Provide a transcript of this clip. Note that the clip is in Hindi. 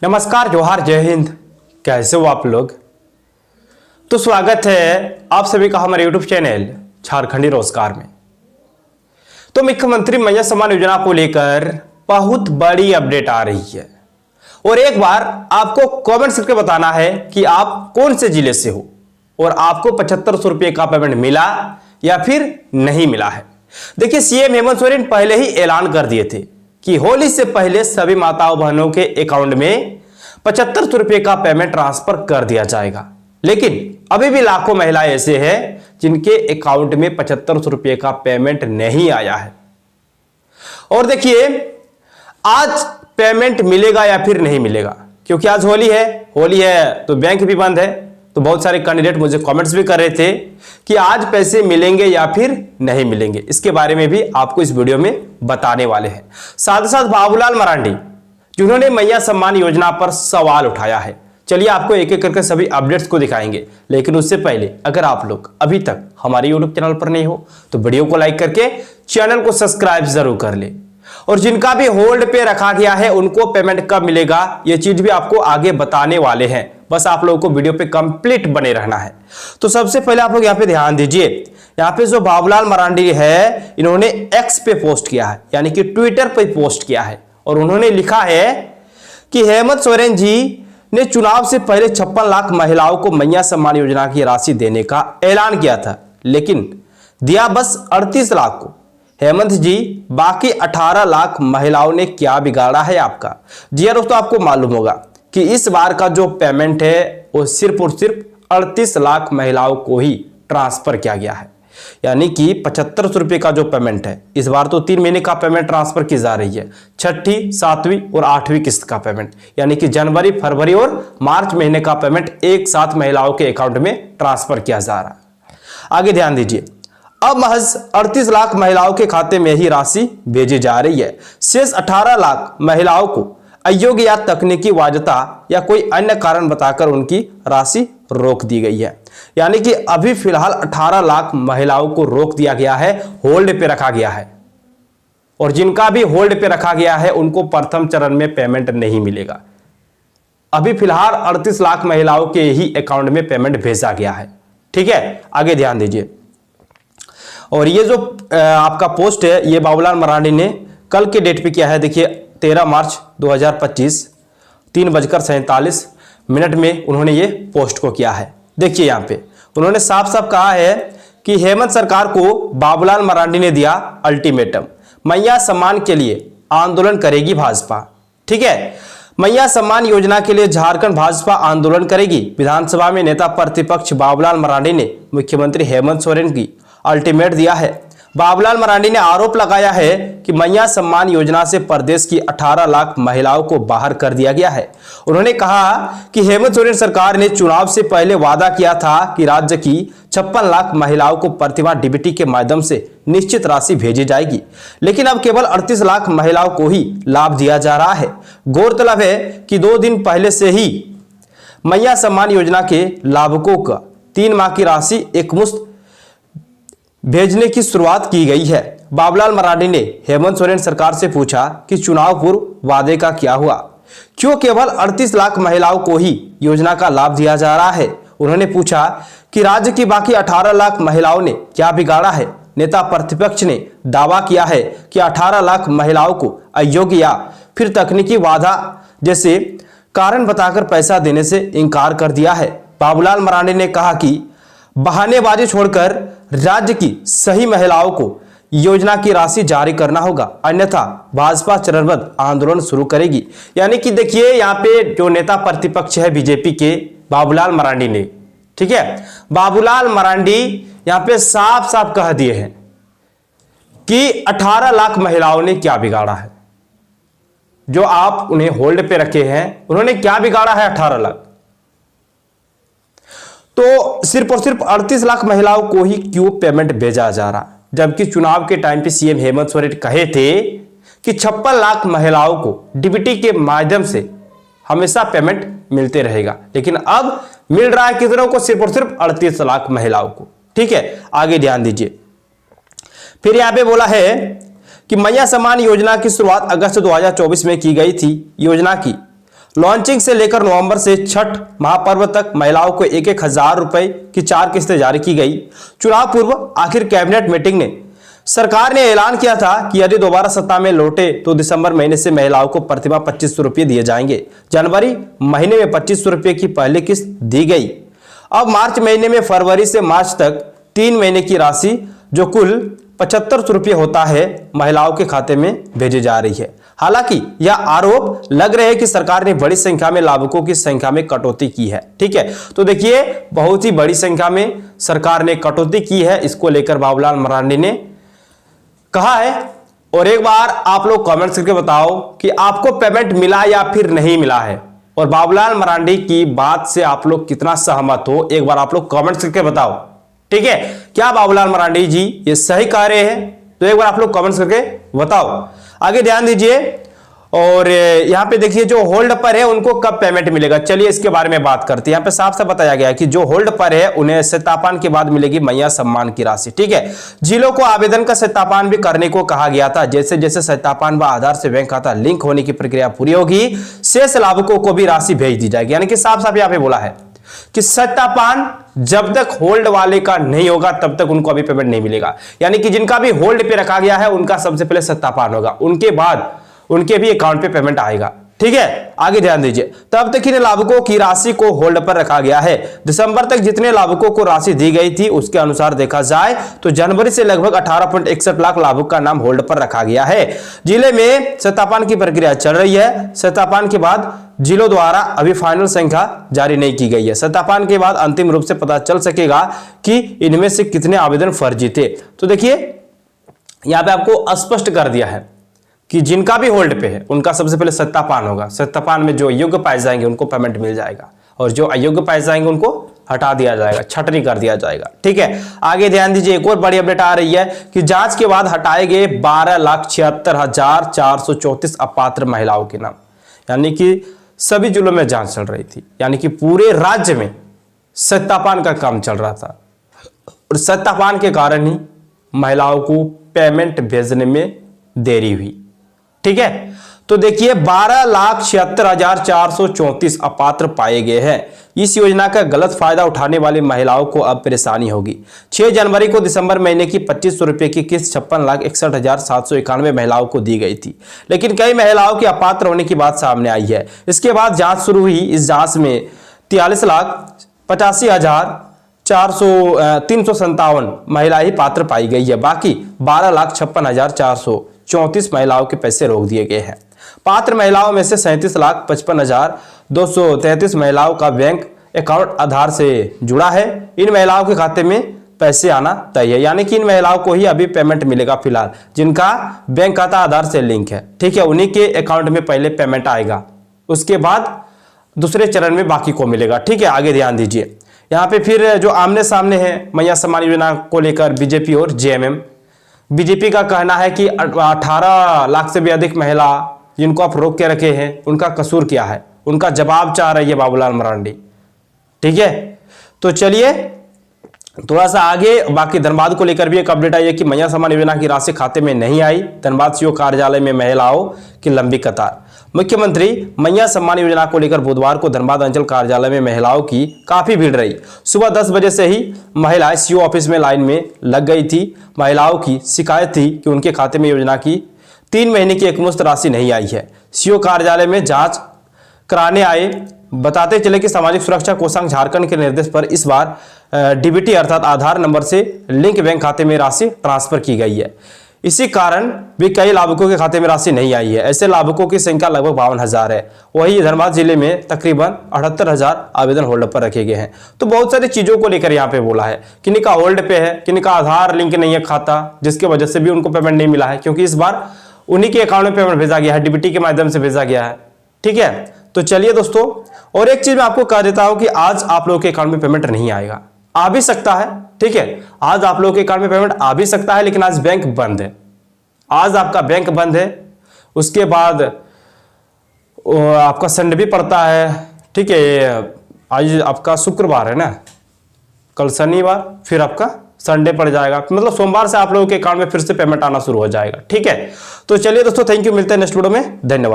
नमस्कार, जोहार, जय हिंद। कैसे हो आप लोग? तो स्वागत है आप सभी का हमारे YouTube चैनल झारखंडी रोजगार में। तो मुख्यमंत्री मैया सम्मान योजना को लेकर बहुत बड़ी अपडेट आ रही है और एक बार आपको कमेंट करके बताना है कि आप कौन से जिले से हो और आपको 7500 रुपये का पेमेंट मिला या फिर नहीं मिला है। देखिए, सीएम हेमंत सोरेन पहले ही ऐलान कर दिए थे कि होली से पहले सभी माताओं बहनों के अकाउंट में 7500 रुपये का पेमेंट ट्रांसफर कर दिया जाएगा, लेकिन अभी भी लाखों महिलाएं ऐसे हैं जिनके अकाउंट में 7500 रुपये का पेमेंट नहीं आया है। और देखिए, आज पेमेंट मिलेगा या फिर नहीं मिलेगा, क्योंकि आज होली है तो बैंक भी बंद है। तो बहुत सारे कैंडिडेट मुझे कमेंट्स भी कर रहे थे कि आज पैसे मिलेंगे या फिर नहीं मिलेंगे। इसके बारे में भी आपको इस वीडियो में बताने वाले हैं। साथ ही साथ बाबूलाल मरांडी, जिन्होंने मैया सम्मान योजना पर सवाल उठाया है, चलिए आपको एक एक करके सभी अपडेट्स को दिखाएंगे। लेकिन उससे पहले अगर आप लोग अभी तक हमारे यूट्यूब चैनल पर नहीं हो तो वीडियो को लाइक करके चैनल को सब्सक्राइब जरूर कर ले। और जिनका भी होल्ड पे रखा गया है उनको पेमेंट कब मिलेगा ये चीज भी आपको आगे बताने वाले हैं। बस आप लोगों को वीडियो पे कंप्लीट बने रहना है। तो सबसे पहले आप लोग यहाँ पे ध्यान दीजिए, यहाँ पे जो बाबूलाल मरांडी है, इन्होंने एक्स पे पोस्ट किया है, यानी कि ट्विटर पे पोस्ट किया है और उन्होंने लिखा है कि हेमंत सोरेन जी ने चुनाव से पहले 56 लाख महिलाओं को मैया सम्मान योजना की राशि देने का ऐलान किया था, लेकिन दिया बस 38 लाख को। हेमंत जी, बाकी 18 लाख महिलाओं ने क्या बिगाड़ा है आपका? जी हाँ दोस्तों, आपको मालूम होगा कि इस बार का जो पेमेंट है वो सिर्फ और सिर्फ 38 लाख महिलाओं को ही ट्रांसफर किया गया है, यानी कि 7500 रुपये का जो पेमेंट है इस बार तो 3 महीने का पेमेंट ट्रांसफर की जा रही है, 6ठी, 7वीं और 8वीं किस्त का पेमेंट, यानी कि जनवरी, फरवरी और मार्च महीने का पेमेंट एक साथ महिलाओं के अकाउंट में ट्रांसफर किया जा रहा है। आगे ध्यान दीजिए, अब महज 38 लाख महिलाओं के खाते में ही राशि भेजी जा रही है। शेष 18 लाख महिलाओं को अयोग्य या तकनीकी वाजता या कोई अन्य कारण बताकर उनकी राशि रोक दी गई है, यानी कि अभी फिलहाल 18 लाख महिलाओं को रोक दिया गया है, होल्ड पे रखा गया है। और जिनका भी होल्ड पे रखा गया है उनको प्रथम चरण में पेमेंट नहीं मिलेगा। अभी फिलहाल 38 लाख महिलाओं के ही अकाउंट में पेमेंट भेजा गया है। ठीक है, आगे ध्यान दीजिए। और ये जो आपका पोस्ट है ये बाबूलाल मरांडी ने कल के डेट पे किया है। देखिए, 13 मार्च 2025 3:47 में उन्होंने ये पोस्ट को किया है। देखिए, यहाँ पे उन्होंने साफ साफ कहा है कि हेमंत सरकार को बाबूलाल मरांडी ने दिया अल्टीमेटम, मैया सम्मान के लिए आंदोलन करेगी भाजपा। ठीक है, मैया सम्मान योजना के लिए झारखंड भाजपा आंदोलन करेगी। विधानसभा में नेता प्रतिपक्ष बाबूलाल मरांडी ने मुख्यमंत्री हेमंत सोरेन की अल्टीमेट दिया है। बाबूलाल मरांडी ने आरोप लगाया है कि मैया सम्मान योजना से प्रदेश की 18 लाख महिलाओं को बाहर कर दिया गया है। उन्होंने कहा कि हेमंत सोरेन सरकार ने चुनाव से पहले वादा किया था कि राज्य की 56 लाख महिलाओं को प्रतिमाह डीबीटी के माध्यम से निश्चित राशि भेजी जाएगी, लेकिन अब केवल 38 लाख महिलाओं को ही लाभ दिया जा रहा है। गौरतलब है कि 2 दिन पहले से ही मैया सम्मान योजना के लाभुकों का 3 माह की राशि एकमुश्त भेजने की शुरुआत की गई है। बाबूलाल मरांडी ने हेमंत सोरेन सरकार से पूछा कि चुनाव पूर्व वादे का क्या हुआ, क्यों केवल 38 लाख महिलाओं को ही योजना का लाभ दिया जा रहा है। उन्होंने पूछा कि राज्य की बाकी 18 लाख महिलाओं ने क्या बिगाड़ा है। नेता प्रतिपक्ष ने दावा किया है कि 18 लाख महिलाओं को अयोग्य या फिर तकनीकी बाधा जैसे कारण बताकर पैसा देने से इनकार कर दिया है। बाबूलाल मरांडी ने कहा कि बहानेबाजी छोड़कर राज्य की सही महिलाओं को योजना की राशि जारी करना होगा, अन्यथा भाजपा चरणबद्ध आंदोलन शुरू करेगी। यानी कि देखिए, यहाँ पे जो नेता प्रतिपक्ष है बीजेपी के बाबूलाल मरांडी ने, ठीक है, बाबूलाल मरांडी यहाँ पे साफ साफ कह दिए हैं कि 18 लाख महिलाओं ने क्या बिगाड़ा है। जो आप उन्हें होल्ड पे रखे हैं उन्होंने क्या बिगाड़ा है 18 लाख? तो सिर्फ और सिर्फ 38 लाख महिलाओं को ही क्यों पेमेंट भेजा जा रहा, जबकि चुनाव के टाइम पे सीएम हेमंत सोरेन कहे थे कि 56 लाख महिलाओं को डीबीटी के माध्यम से हमेशा पेमेंट मिलते रहेगा, लेकिन अब मिल रहा है कितनों को? सिर्फ और सिर्फ 38 लाख महिलाओं को। ठीक है, आगे ध्यान दीजिए। फिर यहां पे बोला है कि मैया सम्मान योजना की शुरुआत अगस्त 2024 में की गई थी। योजना की लॉन्चिंग से लेकर नवंबर से छठ महापर्व तक महिलाओं को 1,000 रुपए की 4 किस्तें जारी की गई। चुनाव पूर्व आखिर कैबिनेट मीटिंग ने सरकार ने ऐलान किया था कि यदि दोबारा सत्ता में लौटे तो दिसंबर महीने से महिलाओं को प्रतिमाह 2500 रुपये दिए जाएंगे। जनवरी महीने में 2500 रुपये की पहली किस्त दी गई। अब मार्च महीने में फरवरी से मार्च तक 3 महीने की राशि जो कुल 7500 रुपये होता है महिलाओं के खाते में भेजी जा रही है। हालांकि यह आरोप लग रहे हैं कि सरकार ने बड़ी संख्या में लाभुकों की संख्या में कटौती की है। ठीक है, तो देखिए बहुत ही बड़ी संख्या में सरकार ने कटौती की है। इसको लेकर बाबूलाल मरांडी ने कहा है। और एक बार आप लोग कमेंट्स करके बताओ कि आपको पेमेंट मिला या फिर नहीं मिला है, और बाबूलाल मरांडी की बात से आप लोग कितना सहमत हो, एक बार आप लोग कमेंट्स करके बताओ। ठीक है, क्या बाबूलाल मरांडी जी ये सही कह रहे हैं? तो एक बार आप लोग कमेंट्स करके बताओ। आगे ध्यान दीजिए। और यहां पे देखिए जो होल्ड पर है उनको कब पेमेंट मिलेगा, चलिए इसके बारे में बात करते हैं। यहां पे साफ साफ बताया गया है कि जो होल्ड पर है उन्हें सत्यापन के बाद मिलेगी मैया सम्मान की राशि। ठीक है, जिलों को आवेदन का सत्यापन भी करने को कहा गया था। जैसे जैसे सत्यापन व आधार से बैंक खाता लिंक होने की प्रक्रिया पूरी होगी, शेष लाभुकों को भी राशि भेज दी जाएगी। यानी कि साफ साफ यहां पे बोला है कि सत्यापन जब तक होल्ड वाले का नहीं होगा तब तक उनको अभी पेमेंट नहीं मिलेगा। यानी कि जिनका भी होल्ड पे रखा गया है उनका सबसे पहले सत्यापन होगा, उनके बाद उनके भी अकाउंट पे पेमेंट आएगा। ठीक है, आगे ध्यान दीजिए। तब तक इन लाभुकों की राशि को होल्ड पर रखा गया है। दिसंबर तक जितने लाभुकों को राशि दी गई थी उसके अनुसार देखा जाए तो जनवरी से लगभग 18.61 लाख लाभुक का नाम होल्ड पर रखा गया है। जिले में सत्यापन की प्रक्रिया चल रही है। सत्यापन के बाद जिलों द्वारा अभी फाइनल संख्या जारी नहीं की गई है। सत्यापन के बाद अंतिम रूप से पता चल सकेगा कि इनमें से कितने आवेदन फर्जी थे। तो देखिए यहां पे आपको स्पष्ट कर दिया है कि जिनका भी होल्ड पे है उनका सबसे पहले सत्यापन होगा। सत्यापन में जो योग्य पाए जाएंगे उनको पेमेंट मिल जाएगा, और जो अयोग्य पाए जाएंगे उनको हटा दिया जाएगा, छटनी कर दिया जाएगा। ठीक है, आगे ध्यान दीजिए। एक और बड़ी अपडेट आ रही है कि जांच के बाद हटाए गए 12,76,434 अपात्र महिलाओं के नाम। यानी कि सभी जिलों में जांच चल रही थी, यानी कि पूरे राज्य में सत्यापन का काम चल रहा था, और सत्यापन के कारण ही महिलाओं को पेमेंट भेजने में देरी हुई। ठीक है, तो देखिए 12,76,434 अपात्र पाए गए हैं। इस योजना का गलत फायदा उठाने वाली महिलाओं को अब परेशानी होगी। 6 जनवरी को दिसंबर महीने की 2500 रुपए की किस्त 56,61,791 महिलाओं को दी गई थी, लेकिन कई महिलाओं के अपात्र होने की बात सामने आई है। इसके बाद जांच शुरू हुई। इस जांच में 43,85,357 महिला ही पात्र पाई गई है। बाकी 12,56,434 महिलाओं के पैसे रोक दिए गए हैं। पात्र महिलाओं में से 37,55,233 महिलाओं का बैंक अकाउंट आधार से जुड़ा है। इन महिलाओं के खाते में पैसे आना तय है। यानी कि इन महिलाओं को ही अभी पेमेंट मिलेगा फिलहाल, जिनका बैंक खाता आधार से लिंक है। ठीक है, उन्हीं के अकाउंट में पहले पेमेंट आएगा, उसके बाद दूसरे चरण में बाकी को मिलेगा। ठीक है, आगे ध्यान दीजिए। यहाँ पे फिर जो आमने सामने है मैया सम्मान योजना को लेकर बीजेपी और जेएमएम। बीजेपी का कहना है कि 18 लाख से भी अधिक महिला जिनको आप रोक के रखे हैं उनका कसूर क्या है, उनका जवाब चाह रही है बाबूलाल मरांडी। ठीक है, तो चलिए थोड़ा सा आगे। बाकी धनबाद को लेकर भी एक अपडेट आई है कि मैया सम्मान योजना की राशि खाते में नहीं आई। धनबाद सीओ कार्यालय में महिलाओं की लंबी कतार। मुख्यमंत्री मैया सम्मान योजना को लेकर बुधवार को धनबाद अंचल कार्यालय में महिलाओं की काफी भीड़ रही। सुबह 10 बजे से ही महिलाएं सीओ ऑफिस में लाइन में लग गई थी। महिलाओं की शिकायत थी कि उनके खाते में योजना की 3 महीने की एकमुश्त राशि नहीं आई है। सीओ कार्यालय में जांच कराने आए बताते चले कि सामाजिक सुरक्षा कोषांग झारखंड के निर्देश पर इस बार डीबीटी अर्थात आधार नंबर से लिंक बैंक खाते में राशि ट्रांसफर की गई है। इसी कारण भी कई लाभुकों के खाते में राशि नहीं आई है। ऐसे लाभुकों की संख्या लगभग 52,000 है। वहीं धनबाद जिले में तकरीबन 78,000 आवेदन होल्ड पर रखे गए हैं। तो बहुत सारी चीजों को लेकर यहाँ पे बोला है, किन्हीं का होल्ड पे है, किन्हीं का आधार लिंक नहीं है खाता, जिसकी वजह से भी उनको पेमेंट नहीं मिला है, क्योंकि इस बार उन्हीं के अकाउंट में पेमेंट भेजा गया है, डीबीटी के माध्यम से भेजा गया है। ठीक है, तो चलिए दोस्तों, और एक चीज मैं आपको कह देता हूं कि आज आप लोगों के अकाउंट में पेमेंट नहीं आएगा, आ भी सकता है। ठीक है, आज आप लोगों के अकाउंट में पेमेंट आ भी सकता है, लेकिन आज बैंक बंद है। आज आपका बैंक बंद है, उसके बाद आपका संडे भी पड़ता है। ठीक है, आज आपका शुक्रवार है ना, कल शनिवार, फिर आपका संडे पड़ जाएगा, मतलब सोमवार से आप लोगों के अकाउंट में फिर से पेमेंट आना शुरू हो जाएगा। ठीक है, तो चलिए दोस्तों, थैंक यू, मिलते हैं नेक्स्ट वीडियो में, धन्यवाद।